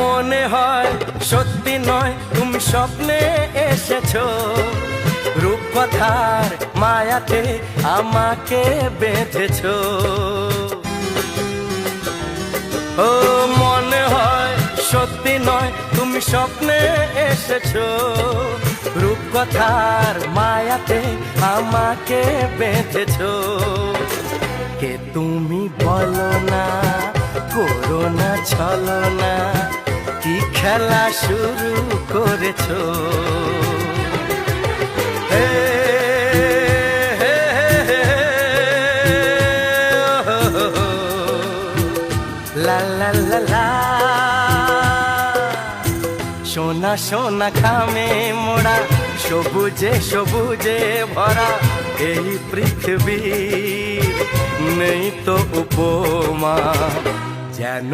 মনে হয় সত্যি নয় তুমি স্বপ্নে এসেছো, রূপকথার মায়াতে আমাকে বেঁধেছো। ও মনে হয় সত্যি নয় তুমি স্বপ্নে এসেছো, রূপকথার মায়াতে আমাকে বেঁধেছো। কে তুমি বলো না, করো না ছলনা, কি খেলা শুরু করেছো। হে হে হে লা লা লা লা, সোনা সোনা খামে মোড়া, সবুজে সবুজে ভরা এই পৃথিবীর নেই তো উপমা, যেন